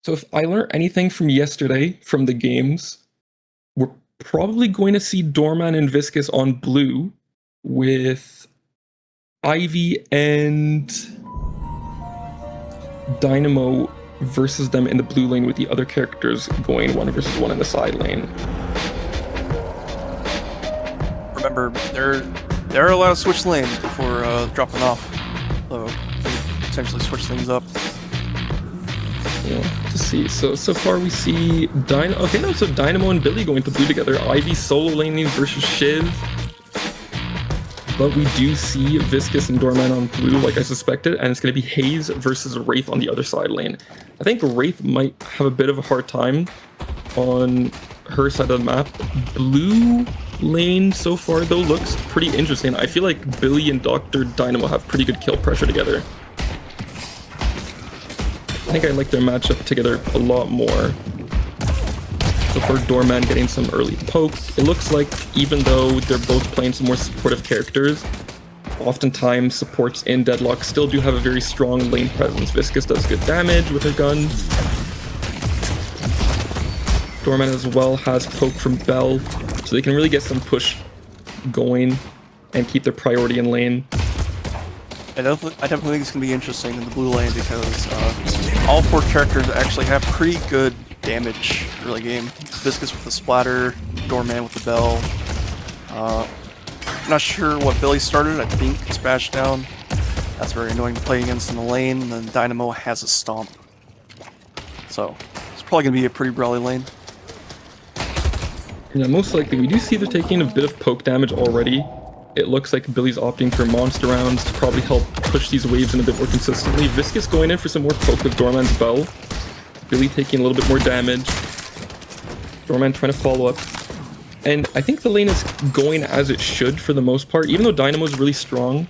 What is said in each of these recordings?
So if I learned anything from yesterday, from the games, we're probably going to see Doorman and Viscus on blue with Ivy and Dynamo versus them in the blue lane with the other characters going 1v1 in the side lane. Remember, there are a lot of switch lanes before dropping off, so potentially switch things up. Yeah, to see. So far we see so Dynamo and Billy going to blue together. Ivy solo laning versus Shiv. But we do see Viscus and Doorman on blue, like I suspected, and it's going to be Haze versus Wraith on the other side lane. I think Wraith might have a bit of a hard time on her side of the map. Blue lane so far, though, looks pretty interesting. I feel like Billy and Dr. Dynamo have pretty good kill pressure together. I think I like their matchup together a lot more. So for Doorman getting some early poke, it looks like even though they're both playing some more supportive characters, oftentimes supports in Deadlock still do have a very strong lane presence. Viscus does good damage with her gun. Doorman as well has poke from Bell, so they can really get some push going and keep their priority in lane. I definitely think it's going to be interesting in the blue lane because all four characters actually have pretty good damage early game. Viscus with the splatter, Doorman with the bell. Not sure what Billy started. I think Smash Down. That's very annoying to play against in the lane. And then Dynamo has a stomp. So it's probably going to be a pretty brawly lane. Yeah, most likely. We do see they're taking a bit of poke damage already. It looks like Billy's opting for monster rounds to probably help push these waves in a bit more consistently. Viscus going in for some more poke with Doorman's bell. Billy taking a little bit more damage. Doorman trying to follow up. And I think the lane is going as it should for the most part, even though Dynamo's really strong.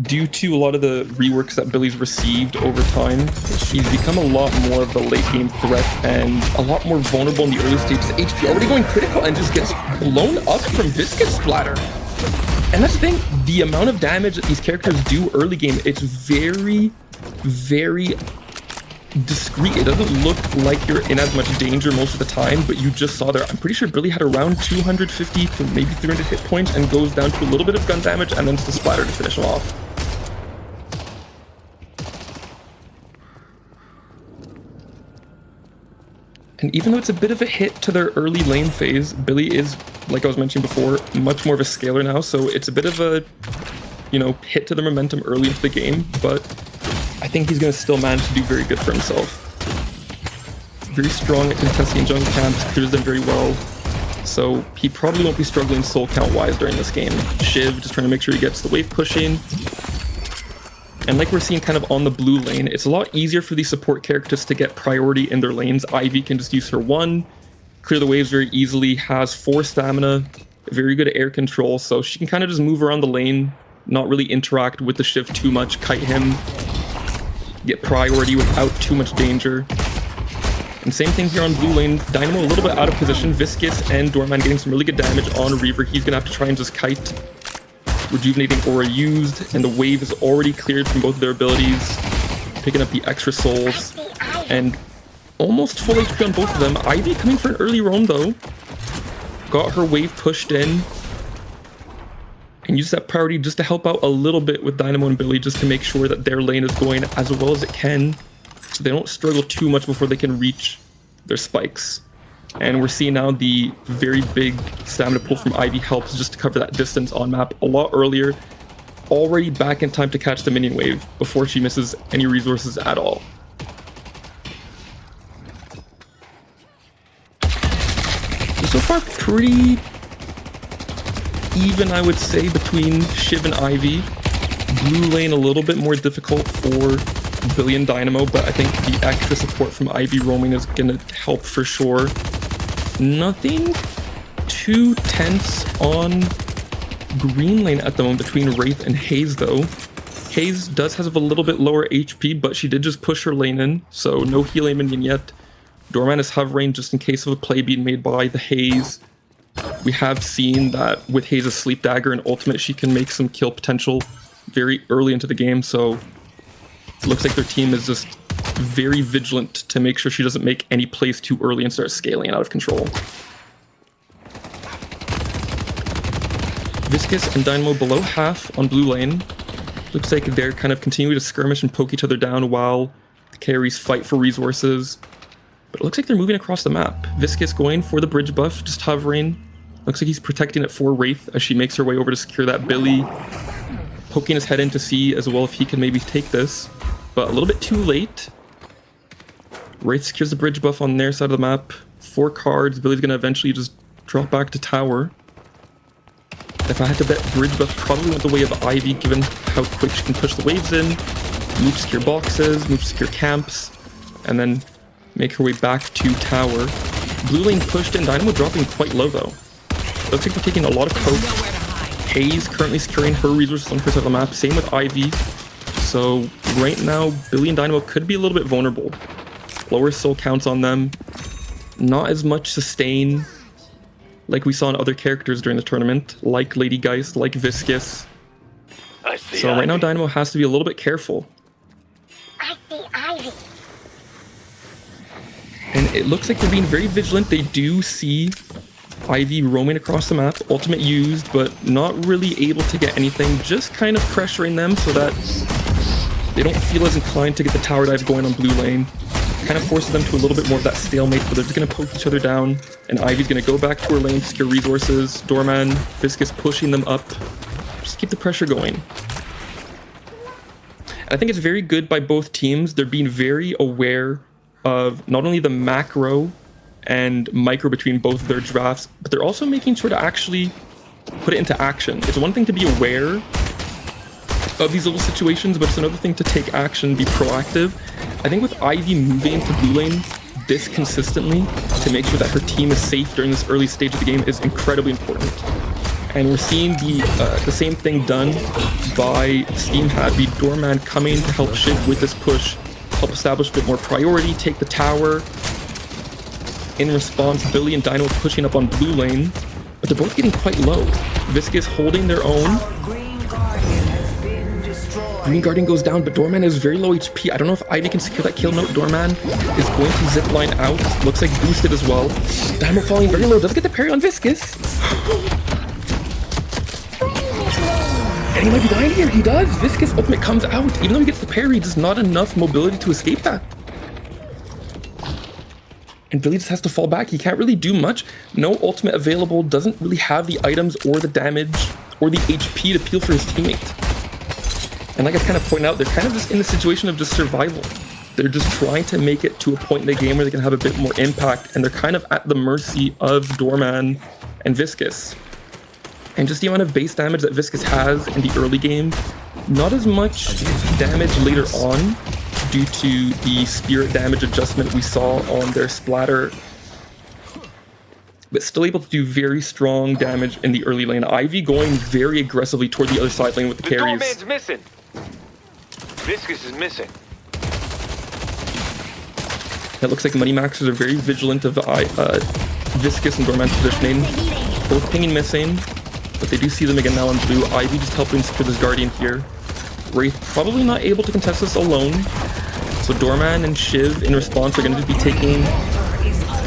Due to a lot of the reworks that Billy's received over time, he's become a lot more of a late game threat and a lot more vulnerable in the early stages. HP already going critical and just gets blown up from Viscus splatter. And that's the thing, the amount of damage that these characters do early game, it's very, very discreet. It doesn't look like you're in as much danger most of the time, but you just saw there, I'm pretty sure Billy had around 250 to maybe 300 hit points and goes down to a little bit of gun damage and then to the splatter to finish him off. And even though it's a bit of a hit to their early lane phase, Billy is, like I was mentioning before, much more of a scaler now, so it's a bit of a, hit to the momentum early into the game, but I think he's going to still manage to do very good for himself. Very strong at contesting in jungle camps, clears them very well, so he probably won't be struggling soul count-wise during this game. Shiv just trying to make sure he gets the wave pushing. And like we're seeing kind of on the blue lane, it's a lot easier for these support characters to get priority in their lanes. Ivy can just use her 1, clear the waves very easily, has 4 stamina, very good air control, so she can kind of just move around the lane, not really interact with the Shiv too much, kite him, get priority without too much danger. And same thing here on blue lane, Dynamo a little bit out of position, Viscus and Doorman getting some really good damage on Reaver. He's gonna have to try and just kite. Rejuvenating aura used, and the wave is already cleared from both of their abilities, picking up the extra souls, and almost full HP on both of them. Ivy coming for an early roam though, got her wave pushed in, and used that priority just to help out a little bit with Dynamo and Billy, just to make sure that their lane is going as well as it can, so they don't struggle too much before they can reach their spikes. And we're seeing now the very big stamina pull from Ivy helps just to cover that distance on map a lot earlier. Already back in time to catch the minion wave before she misses any resources at all. So far, pretty even, I would say, between Shiv and Ivy. Blue lane a little bit more difficult for Billy and Dynamo, but I think the extra support from Ivy roaming is going to help for sure. Nothing too tense on green lane at the moment between Wraith and Haze though. Haze does have a little bit lower HP, but she did just push her lane in, so no healing minion yet. Doorman is hovering just in case of a play being made by the Haze. We have seen that with Haze's Sleep Dagger and Ultimate, she can make some kill potential very early into the game, so it looks like their team is just very vigilant to make sure she doesn't make any plays too early and start scaling out of control. Viscous and Dynamo below half on blue lane. Looks like they're kind of continuing to skirmish and poke each other down while the carries fight for resources. But it looks like they're moving across the map. Viscous going for the bridge buff, just hovering. Looks like he's protecting it for Wraith as she makes her way over to secure that Billy. Poking his head in to see as well if he can maybe take this. But a little bit too late. Wraith secures the bridge buff on their side of the map. 4 cards. Billy's going to eventually just drop back to tower. If I had to bet, bridge buff probably went the way of Ivy, given how quick she can push the waves in, move to secure boxes, move to secure camps, and then make her way back to tower. Blue lane pushed in, Dynamo dropping quite low though. Looks like they're taking a lot of poke. Haze currently securing her resources on her side of the map, same with Ivy. So right now, Billy and Dynamo could be a little bit vulnerable. Lower soul counts on them, not as much sustain like we saw in other characters during the tournament, like Lady Geist, like Viscous. So right now Dynamo has to be a little bit careful. I see Ivy. And it looks like they're being very vigilant. They do see Ivy roaming across the map, ultimate used, but not really able to get anything, just kind of pressuring them so that they don't feel as inclined to get the tower dive going on blue lane. Kind of forces them to a little bit more of that stalemate where they're just going to poke each other down, and Ivy's going to go back to her lane, secure resources, Doorman, Viscous pushing them up, just keep the pressure going. And I think it's very good by both teams. They're being very aware of not only the macro and micro between both of their drafts, but they're also making sure to actually put it into action. It's one thing to be aware of these little situations, but it's another thing to take action, be proactive. I think with Ivy moving into blue lane this consistently to make sure that her team is safe during this early stage of the game is incredibly important. And we're seeing the same thing done by Steamhappy. Doorman coming to help Shiv with this push, help establish a bit more priority, take the tower. In response, Billy and Dino pushing up on blue lane, but they're both getting quite low. Viscous holding their own. Green Guardian goes down, but Doorman is very low HP. I don't know if Ivy can secure that kill. No, Doorman is going to zipline out. Looks like boosted as well. Dynamo falling very low. Does get the parry on Viscous. And he might be dying here. He does. Viscous ultimate comes out. Even though he gets the parry, there's not enough mobility to escape that. And Billy just has to fall back. He can't really do much. No ultimate available. Doesn't really have the items or the damage or the HP to peel for his teammate. And like I kind of point out, they're kind of just in the situation of just survival. They're just trying to make it to a point in the game where they can have a bit more impact, and they're kind of at the mercy of Doorman and Viscous. And just the amount of base damage that Viscous has in the early game, not as much damage later on due to the spirit damage adjustment we saw on their splatter, but still able to do very strong damage in the early lane. Ivy going very aggressively toward the other side lane with the carries. Doorman's missing. Viscous is missing. It looks like Moneymaxxers are very vigilant of Viscous and Doorman's positioning. Both pinging missing, but they do see them again now on blue. Ivy just helping secure this Guardian here. Wraith probably not able to contest this alone. So Doorman and Shiv in response are going to be taking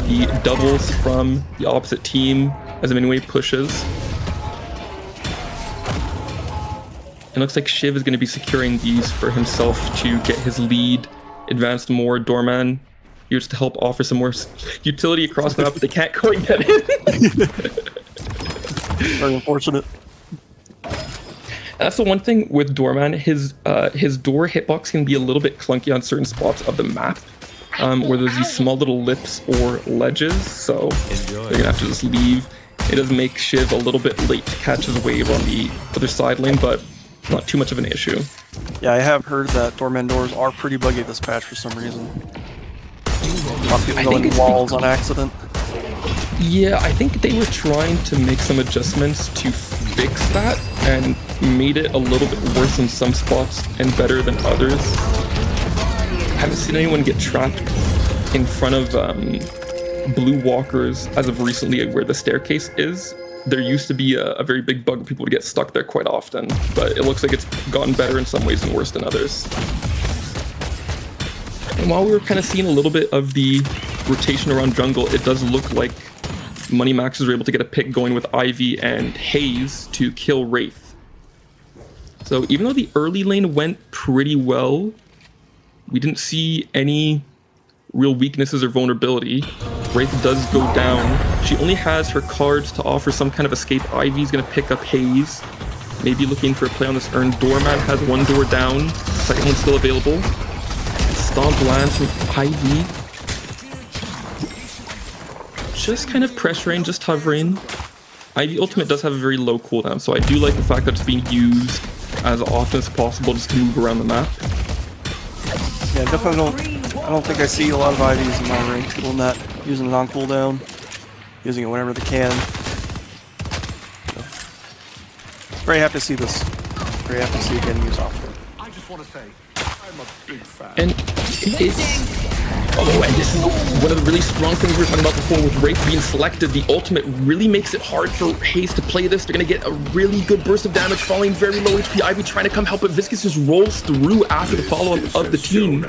the doubles from the opposite team as the mini-wave pushes. It looks like Shiv is going to be securing these for himself to get his lead advanced more. Doorman here just to help offer some more utility across the map, but they can't quite get it. Very unfortunate. That's the one thing with Doorman. His door hitbox can be a little bit clunky on certain spots of the map, where there's these small little lips or ledges, so they're gonna have to just leave. It does make Shiv a little bit late to catch his wave on the other side lane, but not too much of an issue. Yeah, I have heard that Doorman doors are pretty buggy this patch for some reason. A lot of people going walls on accident. Yeah, I think they were trying to make some adjustments to fix that, and made it a little bit worse in some spots and better than others. I haven't seen anyone get trapped in front of blue walkers as of recently where the staircase is. There used to be a very big bug where people would get stuck there quite often, but it looks like it's gotten better in some ways and worse than others. And while we were kind of seeing a little bit of the rotation around jungle, it does look like Moneymaxxers were able to get a pick going with Ivy and Haze to kill Wraith. So even though the early lane went pretty well, we didn't see any real weaknesses or vulnerability. Wraith does go down. She only has her cards to offer some kind of escape. Ivy's going to pick up Haze. Maybe looking for a play on this urn. Doorman has one door down. Second one still available. Stomp lands from Ivy. Just kind of pressuring, just hovering. Ivy ultimate does have a very low cooldown, so I do like the fact that it's being used as often as possible just to move around the map. Yeah, definitely I don't think I see a lot of IVs in my rank. People not using it on cooldown, using it whenever they can. So, very happy to see this. Very happy to see it getting used often. I just want to say, I'm a big fan. And it's... Oh, and this is one of the really strong things we were talking about before with Wraith being selected. The ultimate really makes it hard for Haze to play this. They're going to get a really good burst of damage, falling very low HP. Ivy trying to come help, but Viscus just rolls through after the follow-up of the team.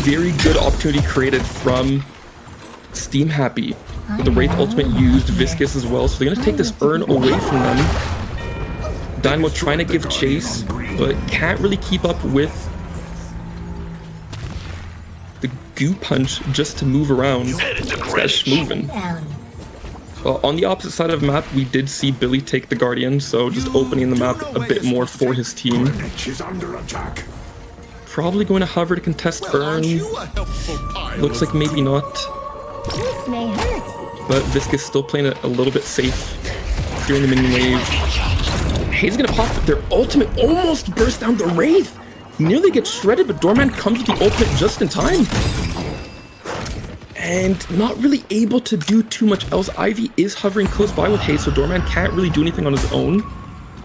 Very good opportunity created from Steamhappy. With the Wraith ultimate used, Viscus as well. So they're going to take this urn away from them. Dynamo trying to give chase, but can't really keep up with the goo punch just to move around. That's moving. On the opposite side of the map, we did see Billy take the Guardian, so just opening the map a bit more for his team. Probably going to hover to contest urn. Looks like maybe not. But Viscus still playing it a little bit safe here in the minion wave. Haze gonna pop their ultimate, almost burst down the Wraith. Nearly gets shredded, but Doorman comes with the ultimate just in time. And not really able to do too much else. Ivy is hovering close by with Haze, so Doorman can't really do anything on his own.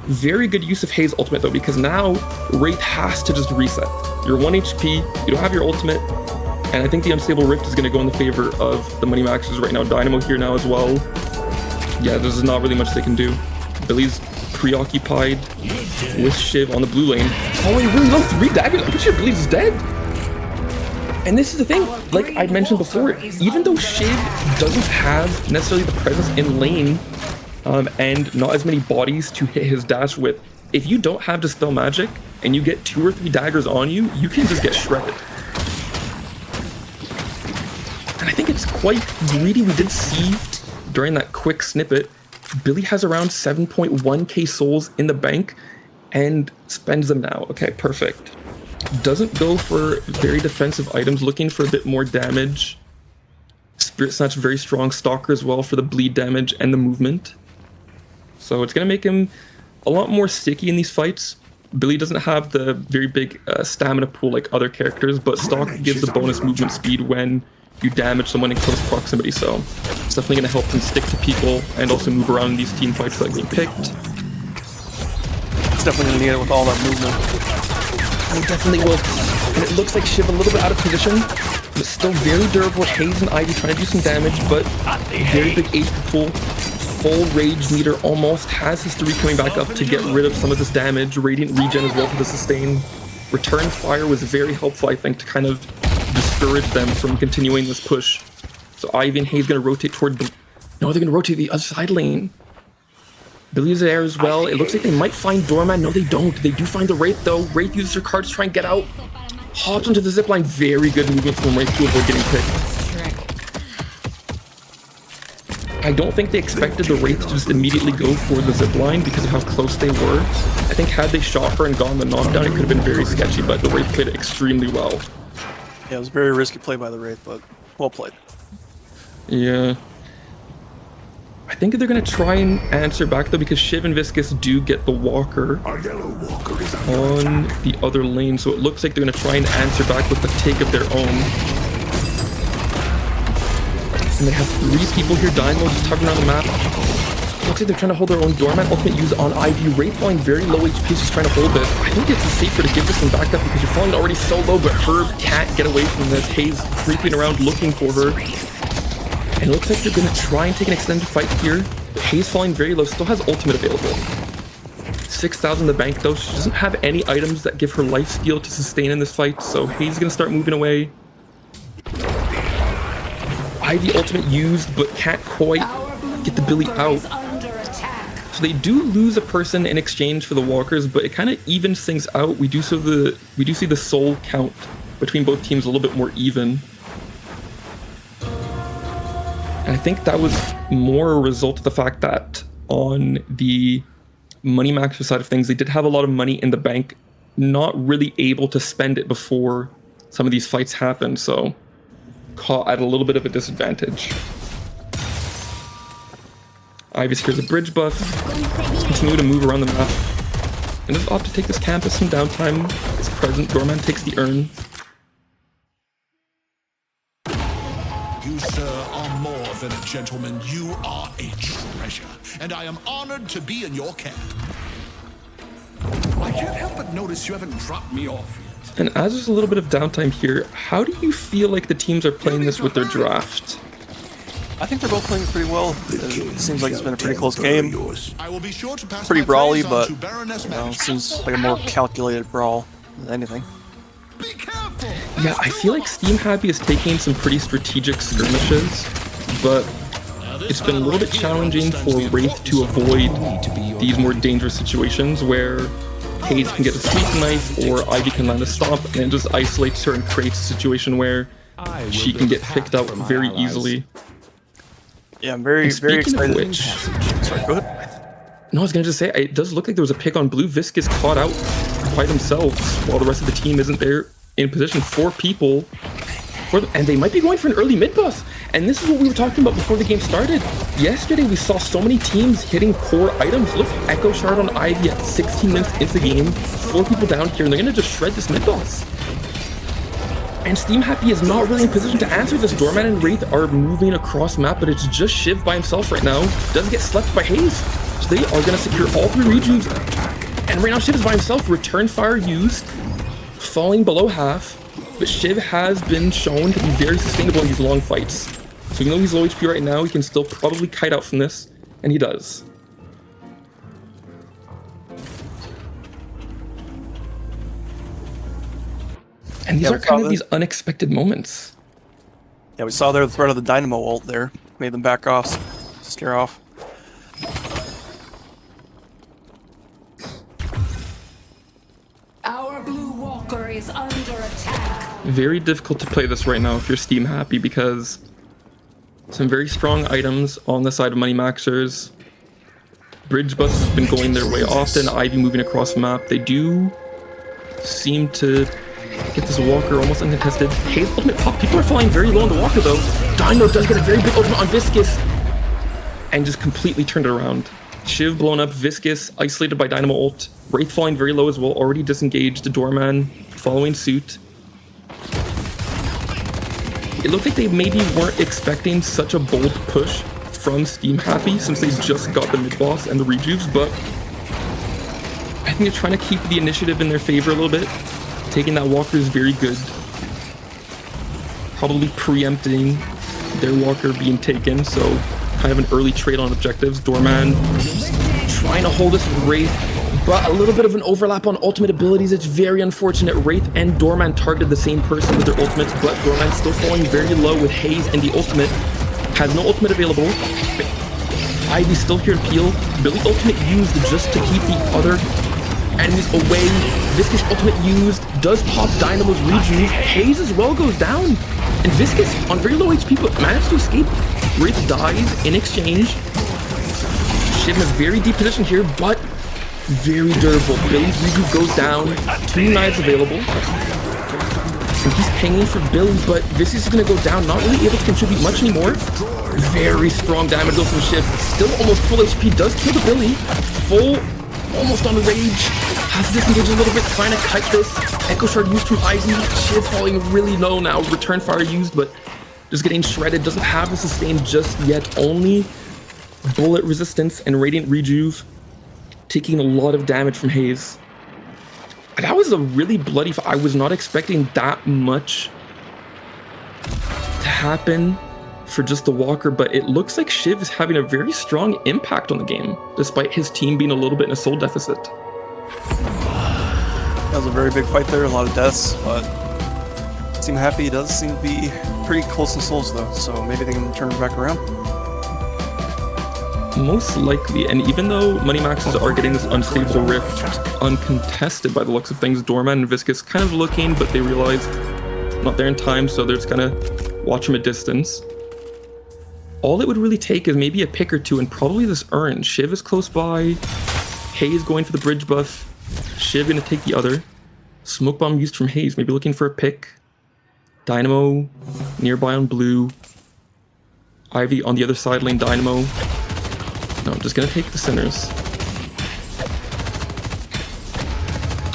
Very good use of Haze ultimate though, because now Wraith has to just reset. You're 1 HP, you don't have your ultimate, and I think the Unstable Rift is going to go in the favor of the Moneymaxxers right now. Dynamo here now as well. Yeah, there's not really much they can do. Billy's preoccupied with Shiv on the blue lane. Falling really low, 3 daggers. I'm pretty sure Billy's dead. And this is the thing, like I mentioned before, even though Shiv doesn't have necessarily the presence in lane and not as many bodies to hit his dash with, if you don't have Dispel Magic and you get 2 or 3 daggers on you, you can just get shredded. And I think it's quite greedy. We did see during that quick snippet, Billy has around 7.1k souls in the bank and spends them now. Okay, perfect. Doesn't go for very defensive items, looking for a bit more damage. Spirit Snatch very strong, Stalker as well for the bleed damage and the movement. So it's going to make him a lot more sticky in these fights. Billy doesn't have the very big stamina pool like other characters, but Stalker gives the bonus movement speed when you damage someone in close proximity, so it's definitely going to help him stick to people and also move around in these team fights like being picked. It's definitely going to need it with all that movement. It definitely will. And it looks like Shiv a little bit out of position, but still very durable. Haze and Ivy trying to do some damage, but very big HP pool. Full rage meter almost. Has his 3 coming back up to get rid of some of this damage. Radiant regen as well for the sustain. Return fire was very helpful, I think, to kind of discourage them from continuing this push. So Ivy and Haze going to rotate toward... No, they're going to rotate the other side lane. Billy's there as well. It looks like they might find Doorman. No, they don't. They do find the Wraith, though. Wraith uses her cards to try and get out. Hops onto the zipline. Very good movement from Wraith to avoid getting picked. I don't think they expected the Wraith to just immediately go for the zipline because of how close they were. I think had they shot her and gone the knockdown, it could have been very sketchy, but the Wraith played it extremely well. Yeah, it was a very risky play by the Wraith, but well played. Yeah. I think they're going to try and answer back, though, because Shiv and Viscus do get the Walker on the other lane, so it looks like they're going to try and answer back with the take of their own. And they have 3 people here. Dynamo just hovering on the map. Looks like they're trying to hold their own Doorman. Ultimate use on Ivy. Wraith falling very low HP, just trying to hold this. I think it's safer to give this one back up because you're falling already so low, but Herb can't get away from this. Haze creeping around looking for her. And it looks like they're going to try and take an extended fight here. Haze falling very low, still has ultimate available. 6,000 in the bank though. She doesn't have any items that give her life steal to sustain in this fight, so Hayes is gonna start moving away. Ivy ultimate used, but can't quite get the Billy out. So they do lose a person in exchange for the walkers, but it kind of evens things out. We do see the soul count between both teams a little bit more even. And I think that was more a result of the fact that on the Moneymaxxers side of things, they did have a lot of money in the bank, not really able to spend it before some of these fights happened, so caught at a little bit of a disadvantage. Ivy secures a bridge buff, continue to move around the map, and just opt to take this campus some downtime. It's present, Doorman takes the urn. You, sir, are more than a gentleman. You are a treasure, and I am honored to be in your camp. I can't help but notice you haven't dropped me off yet. And as there's a little bit of downtime here, how do you feel like the teams are playing this with their draft? I think they're both playing pretty well. It seems like it's been a pretty close game. I will be sure to pass Pretty my brawly, praise on but to Baroness you know, it Manchester. seems like a more calculated brawl than anything. Be careful. Yeah, I feel like Steamhappy is taking some pretty strategic skirmishes, but it's been a little bit challenging for Wraith to avoid these more dangerous situations where Hayes can get a sweep knife or Ivy can land a stomp, and it just isolates her and creates a situation where she can get picked out very easily. Yeah, I'm very Speaking of excited. which, Sorry, go ahead. no, I was gonna just say, it does look like there was a pick on blue. Viscous caught out by themselves while the rest of the team isn't there in position. 4 people for them, and they might be going for an early mid buff. And this is what we were talking about before the game started. Yesterday, we saw so many teams hitting core items. Look, Echo Shard on Ivy at 16 minutes into the game. 4 people down here, and they're gonna just shred this mid boss. And Steamhappy is not really in position to answer this. Doorman and Wraith are moving across map, but it's just Shiv by himself right now. Doesn't get slept by Hayes. So they are gonna secure all 3 rejuves. And right now Shiv is by himself. Return fire used, falling below half. But Shiv has been shown to be very sustainable in these long fights. So even though he's low HP right now, he can still probably kite out from this, and he does. And these Yeah, are kind of these unexpected moments. Yeah, we saw there the threat of the Dynamo ult there. Made them back off, scare off. Our blue walker is under attack. Very difficult to play this right now if you're Steamhappy, because some very strong items on the side of Moneymaxxers. Bridge Bus has been going their way often. Ivy moving across the map. They do seem to get this Walker almost uncontested. Hayes ultimate pop. People are falling very low on the Walker though. Dino does get a very big ultimate on Viscous and just completely turned it around. Shiv blown up, Viscous isolated by Dynamo ult. Wraith falling very low as well, already disengaged. The Doorman following suit. It looked like they maybe weren't expecting such a bold push from Steamhappy since they just got the mid-boss and the rejuves, but I think they're trying to keep the initiative in their favor a little bit. Taking that Walker is very good. Probably preempting their Walker being taken, so kind of an early trade on objectives. Doorman trying to hold this with Wraith, but a little bit of an overlap on ultimate abilities. It's very unfortunate. Wraith and Doorman targeted the same person with their ultimates, but Doorman still falling very low with Hayes and the ultimate. Has no ultimate available. Ivy still here to peel. Billy ultimate used just to keep the other enemies away. Viscous ultimate used. Does pop Dynamo's rejuve. Hayes as well goes down. And Viscous on very low HP but managed to escape. Wraith dies in exchange. Shiv in a very deep position here, but very durable. Billy's rejuve goes down. 2 knives available. And he's pinging for Billy, but Viscous is going to go down, not really able to contribute much anymore. Very strong damage goes from Shiv. Still almost full HP, does kill the Billy. Full, almost on rage. Has to disengage a little bit, trying to kite this. Echo Shard used from Ivy. Shiv falling really low now. Return fire used, but just getting shredded. Doesn't have the sustain just yet. Only bullet resistance and radiant rejuve. Taking a lot of damage from Hayes. That was a really bloody fight. I was not expecting that much to happen for just the Walker, but it looks like Shiv is having a very strong impact on the game, despite his team being a little bit in a soul deficit. That was a very big fight there, a lot of deaths, but Steamhappy does seem to be pretty close in souls though, so maybe they can turn it back around. Most likely, and even though Moneymaxxers are getting this unstable rift uncontested by the looks of things, Doorman and Viscous kind of looking, but they realize not there in time, so they're just gonna watch from a distance. All it would really take is maybe a pick or two, and probably this urn. Shiv is close by, Haze going for the bridge buff, Shiv gonna take the other. Smoke bomb used from Haze, maybe looking for a pick. Dynamo nearby on blue. Ivy on the other side lane, Dynamo. No, I'm just gonna take the centers.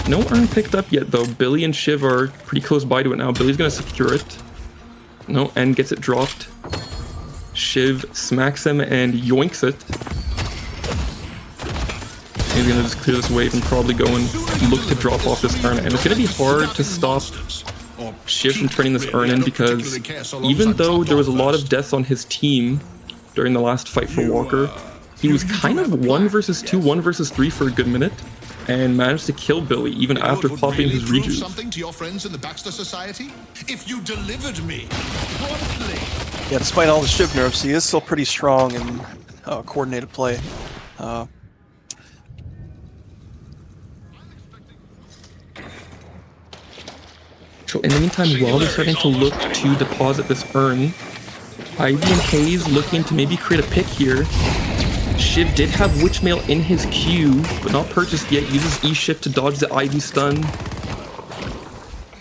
No urn picked up yet though. Billy and Shiv are pretty close by to it now. Billy's gonna secure it. No, and gets it dropped. Shiv smacks him and yoinks it. He's gonna just clear this wave and probably go and look to drop off this urn. And it's gonna be hard to stop Shiv from turning this urn in, because even though there was a lot of deaths on his team during the last fight for Walker, he was kind of 1 versus 2, 1 versus 3 for a good minute, and managed to kill Billy even after popping his rejuve. Something to your friends in the Baxter Society? If you delivered me promptly. Yeah, despite all the Shiv nerfs, he is still pretty strong in coordinated play. So in the meantime, while they're starting to look to deposit this urn, Ivy and Haze looking to maybe create a pick here. Shiv did have Witchmail in his queue, but not purchased yet. Uses E-Shift to dodge the Ivy stun.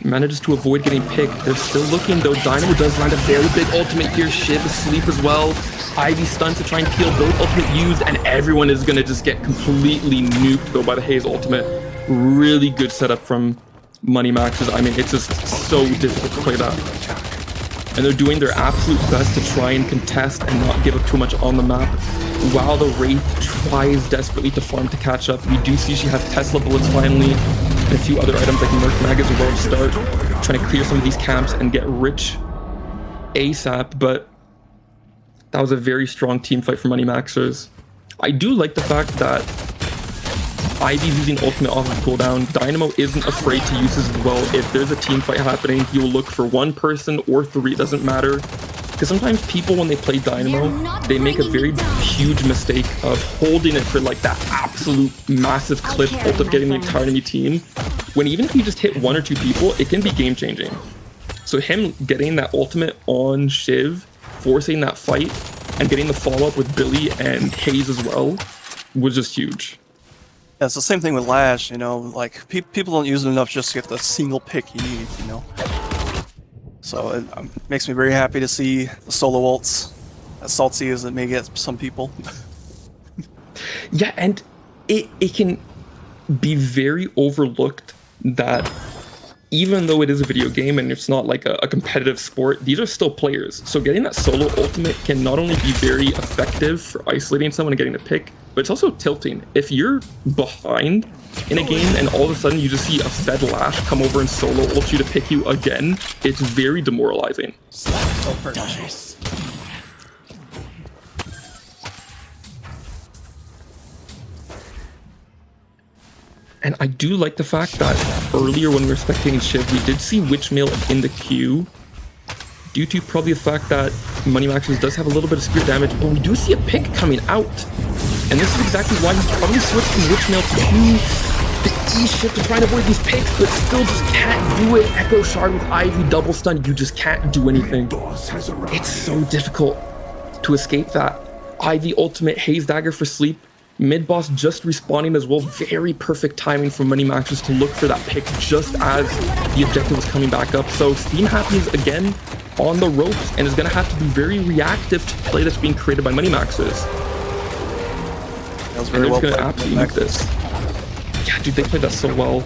Manages to avoid getting picked. They're still looking though. Dynamo does land a very big ultimate here. Shiv is asleep as well. Ivy stuns to try and peel. Both ultimate used, and everyone is gonna just get completely nuked though by the Haze ultimate. Really good setup from Moneymaxxers. I mean, it's just so difficult to play that. And they're doing their absolute best to try and contest and not give up too much on the map, while the Wraith tries desperately to farm to catch up. We do see she has Tesla bullets finally, and a few other items like Merc Mag as well to start trying to clear some of these camps and get rich ASAP, but that was a very strong team fight for Moneymaxxers. I do like the fact that Ivy's using ultimate off of cooldown. Dynamo isn't afraid to use his as well. If there's a team fight happening, he will look for one person or 3, it doesn't matter. Because sometimes people, when they play Dynamo, they make a very huge mistake of holding it for like that absolute massive clip ult of getting the entire enemy team. When even if you just hit 1 or 2 people, it can be game changing. So him getting that ultimate on Shiv, forcing that fight, and getting the follow up with Billy and Haze as well, was just huge. Yeah, it's the same thing with Lash, you know, like, people don't use it enough just to get the single pick you need, you know. So it makes me very happy to see the solo ults, as salty as it may get some people. Yeah, and it can be very overlooked that even though it is a video game and it's not like a competitive sport, these are still players. So getting that solo ultimate can not only be very effective for isolating someone and getting a pick, but it's also tilting. If you're behind in a game and all of a sudden you just see a fed Lash come over and solo ult you to pick you again, it's very demoralizing. And I do like the fact that earlier when we were spectating Shiv, we did see Witchmail in the queue, due to probably the fact that Moneymaxxers does have a little bit of spirit damage, but we do see a pick coming out. And this is exactly why he probably switched from Witchmail to the E-Shift to try and avoid these picks, but still just can't do it. Echo Shard with Ivy double stun, you just can't do anything. It's so difficult to escape that. Ivy ultimate, Haze Dagger for sleep. Mid boss just respawning as well. Very perfect timing for Moneymaxxers to look for that pick just as the objective was coming back up. So Steamhappy is again on the ropes and is going to have to be very reactive to play that's being created by Moneymaxxers. That was very well played. Absolutely like this. Yeah, dude, they played that so well.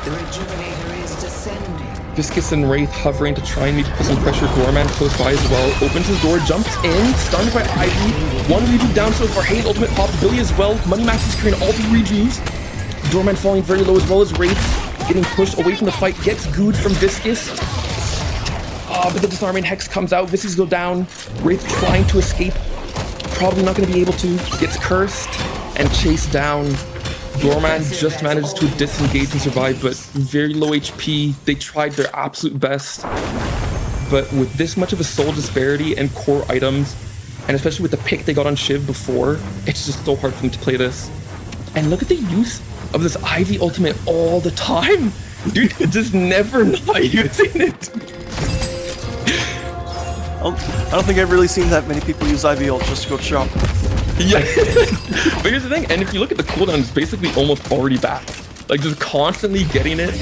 The Rejuvenator is descending. Viscous and Wraith hovering to try and maybe put some pressure. Doorman close by as well. Opens his door, jumps in, stunned by Ivy. 1 rejuve down so far. Haze ultimate pop. Billy as well. Moneymaxxers carrying all 3 rejuves. Doorman falling very low as well as Wraith getting pushed away from the fight. Gets gooed from Viscous. But the disarming hex comes out. Viscous go down. Wraith trying to escape. Probably not going to be able to. Gets cursed and chased down. Doorman just managed to disengage and survive, but very low HP. They tried their absolute best. But with this much of a soul disparity and core items, and especially with the pick they got on Shiv before, it's just so hard for them to play this. And look at the use of this Ivy ultimate all the time. Dude, just never not using it. I don't think I've really seen that many people use Ivy ult just to go shop. Yeah. But here's the thing, and if you look at the cooldown, it's basically almost already back. Like, just constantly getting it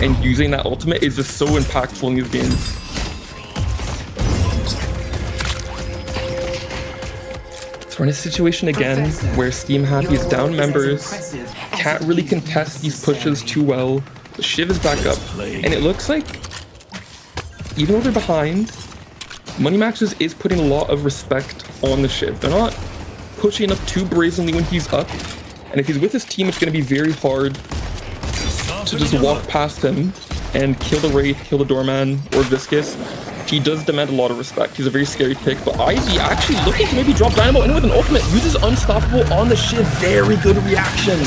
and using that ultimate is just so impactful in these games. So we're in a situation again where Steamhappy is down members, can't really contest these pushes too well. The Shiv is back up, and it looks like, even though they're behind, Moneymaxxers is putting a lot of respect on the Shiv. They're not pushing up too brazenly when he's up, and if he's with his team, it's going to be very hard to just walk past him and kill the Wraith, kill the Doorman, or Viscous. He does demand a lot of respect. He's a very scary pick, but Ivy actually looking to maybe drop Dynamo in with an ultimate. Uses Unstoppable on the Shiv. Very good reaction.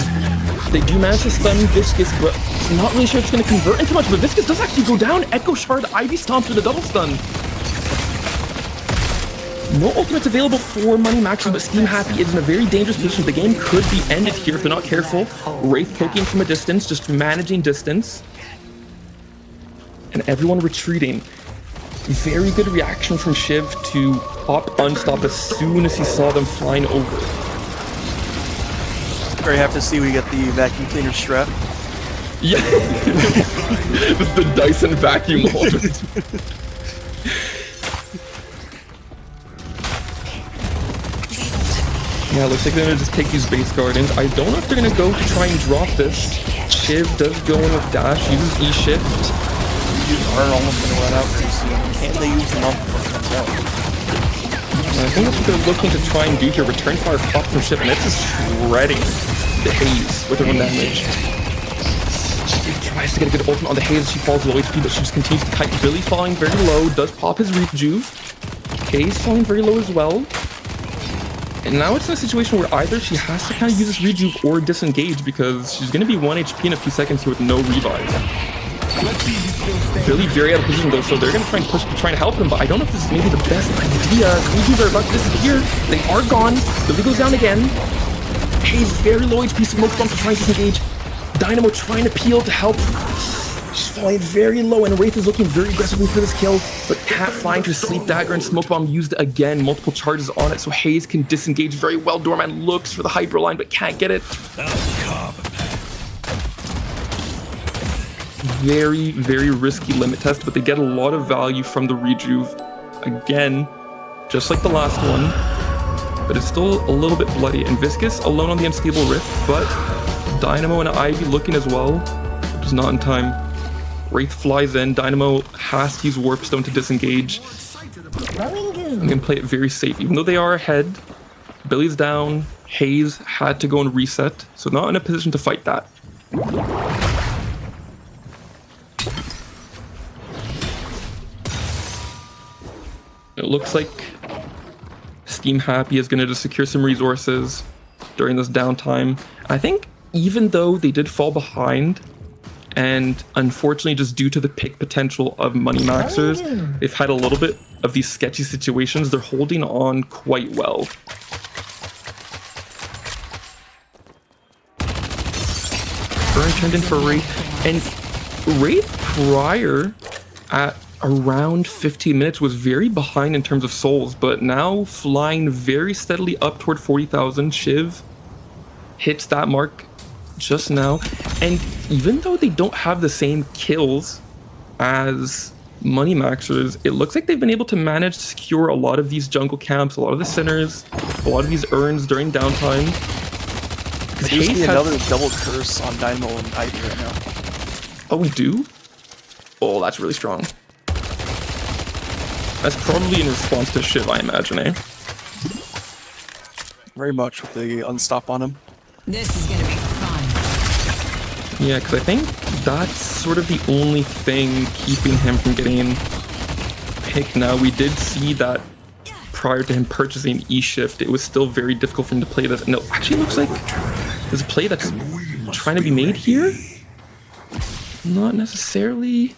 They do manage to stun Viscous, but not really sure if it's going to convert into much, but Viscous does actually go down. Echo Shard, Ivy stomps with a double stun. No ultimates available for Moneymaxxers, but Steamhappy is in a very dangerous position. The game could be ended here if they're not careful. Wraith poking from a distance, just managing distance. And everyone retreating. Very good reaction from Shiv to pop Unstop as soon as he saw them flying over. Very happy to see we get the vacuum cleaner strap. Yeah. This is the Dyson vacuum holder. Yeah, looks like they're gonna just take these base gardens. I don't know if they're gonna go to try and drop this. Shiv does go in with dash, uses E-shift. These are almost gonna run out pretty soon. Can they use them up before it comes out? I think that's what they're looking to try and do here. Return fire pop from Shiv, and it's just shredding the Haze with her own damage. She tries to get a good ultimate on the Haze. She falls low HP, but she just continues to kite. Billy falling very low, does pop his rejuve. Haze falling very low as well. And now it's in a situation where either she has to kind of use this rejuve or disengage, because she's going to be 1 HP in a few seconds here with no revive. Billy very out of position though, so they're going to try and push to try and help him, but I don't know if this is maybe the best idea. Rejuves are about to disappear. They are gone. Billy goes down again. Haze very low HP, smoke bomb to try and disengage. Dynamo trying to peel to help. She's falling very low, and Wraith is looking very aggressively for this kill, but can't find her sleep dagger, and smoke bomb used again. Multiple charges on it, so Haze can disengage very well. Doorman looks for the hyper line, but can't get it. Very, very risky limit test, but they get a lot of value from the rejuve. Again, just like the last one, but it's still a little bit bloody. And Viscous alone on the unstable rift, but Dynamo and Ivy looking as well, but is not in time. Wraith flies in. Dynamo has to use Warp Stone to disengage. I'm going to play it very safe. Even though they are ahead, Billy's down. Haze had to go and reset, so not in a position to fight that. It looks like Steamhappy is going to just secure some resources during this downtime. I think even though they did fall behind, and unfortunately just due to the pick potential of Moneymaxxers, they've had a little bit of these sketchy situations. They're holding on quite well. Burn turned in for Wraith, and Wraith prior at around 15 minutes was very behind in terms of souls, but now flying very steadily up toward 40,000. Shiv hits that mark just now, and even though they don't have the same kills as Moneymaxxers, it looks like they've been able to manage to secure a lot of these jungle camps, a lot of the centers, a lot of these urns during downtime. There seems to be another double curse on Dynamo and Ivy right now. Oh, we do? Oh, that's really strong. That's probably in response to Shiv, I imagine, eh? Very much with the unstop on him. This is gonna be fun. Yeah, because I think that's sort of the only thing keeping him from getting pick now. We did see that prior to him purchasing E-Shift, it was still very difficult for him to play this. And it actually looks like there's a play that's trying to be made here. Not necessarily.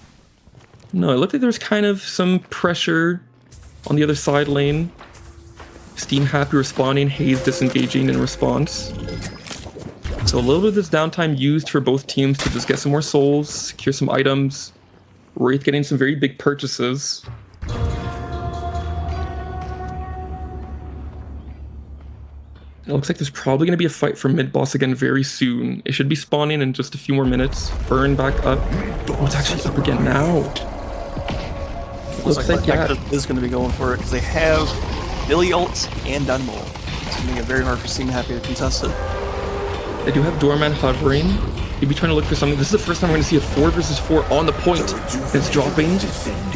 No, it looked like there was kind of some pressure on the other side lane. Steamhappy responding, Haze disengaging in response. So a little bit of this downtime used for both teams to just get some more souls, secure some items. Wraith getting some very big purchases. It looks like there's probably going to be a fight for mid-boss again very soon. It should be spawning in just a few more minutes. Burn back up. Oh, it's actually up again now. Looks like yeah. is going to be going for it because they have Billy ults and Dynamo. It's going to make it very hard for Steamhappy to contest it. They do have Doorman hovering. You'd be trying to look for something. This is the first time we're going to see a 4 versus 4 on the point. It's dropping.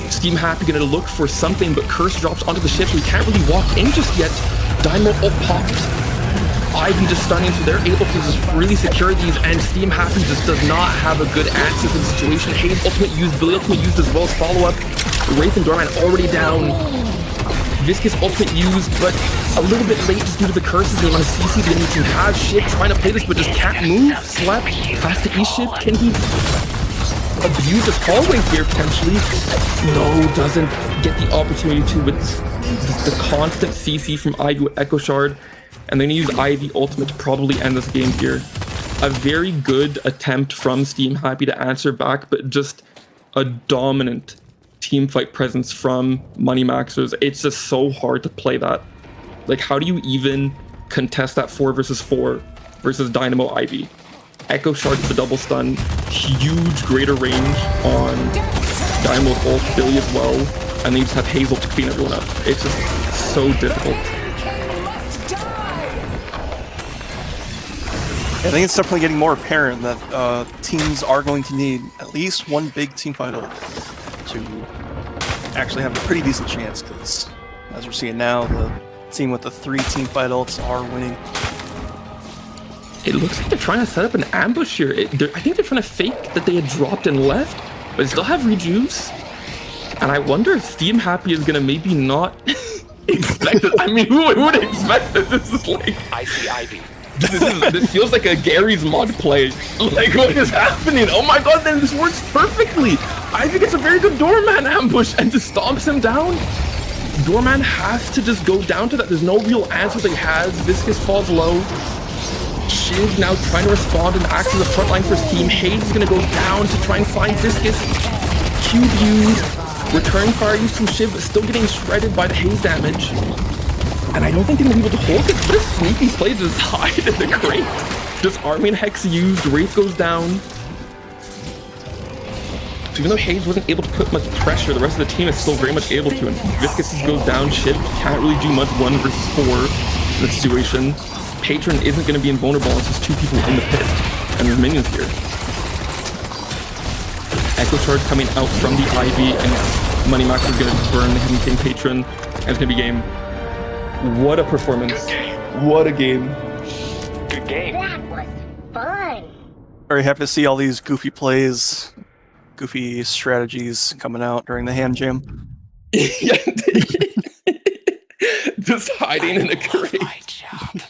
Steamhappy going to look for something, but Curse drops onto the ship, so we can't really walk in just yet. Dynamo ult popped. Ivy just stunning, so they're able to just really secure these, and Steamhappy just does not have a good access to the situation. Haze ultimate used, Billy ultimate used as well as follow-up. Wraith and Doorman already down. Viscous ultimate used, but a little bit late just due to the curses. They want to CC the enemy team. Have Shift trying to play this, but just can't move. Slap has to E-Shift. Can he abuse this hallway here potentially? No, doesn't get the opportunity to with the constant CC from Ivy with Echo Shard. And then use Ivy ultimate to probably end this game here. A very good attempt from Steamhappy to answer back, but just a dominant teamfight presence from Moneymaxxers. It's just so hard to play that. Like, how do you even contest that 4 versus 4 versus Dynamo Ivy? Echo Shard to the double stun, huge greater range on Dynamo ult, Billy as well, and then you just have Hazel to clean everyone up. It's just so difficult. I think it's definitely getting more apparent that teams are going to need at least one big team fight ult to actually have a pretty decent chance, because as we're seeing now, the team with the 3 team fight ults are winning. It looks like they're trying to set up an ambush here. I think they're trying to fake that they had dropped and left, but they still have rejuves. And I wonder if Steamhappy is going to maybe not expect it. I mean, who would expect that this is like... I see Ivy. This feels like a Gary's mod play. Like, what is happening? Oh my god, then this works perfectly. Ivy gets a very good Doorman ambush and just stomps him down. Doorman has to just go down to that. There's no real answer that he has. Viscous falls low. Shiv now trying to respond and act as a front line for his team. Haze is going to go down to try and find Viscous. Cube used. Return fire used from Shiv, but still getting shredded by the Haze damage. And I don't think they're going to be able to hold it. What a sneaky play to just hide in the crate. Just Army and Hex used. Wraith goes down. So even though Haze wasn't able to put much pressure, the rest of the team is still very much able to. And Viscous goes down. Shiv can't really do much 1 versus 4 in this situation. Patron isn't going to be invulnerable. It's just 2 people in the pit. And there's minions here. Echo Shard coming out from the Ivy. And Moneymaxxers is going to burn the Hidden King Patron. And it's going to be game. What a performance. What a game. Good game. That was fun. Very happy to see all these goofy plays, goofy strategies coming out during the hand jam. Just hiding in a crate. My job.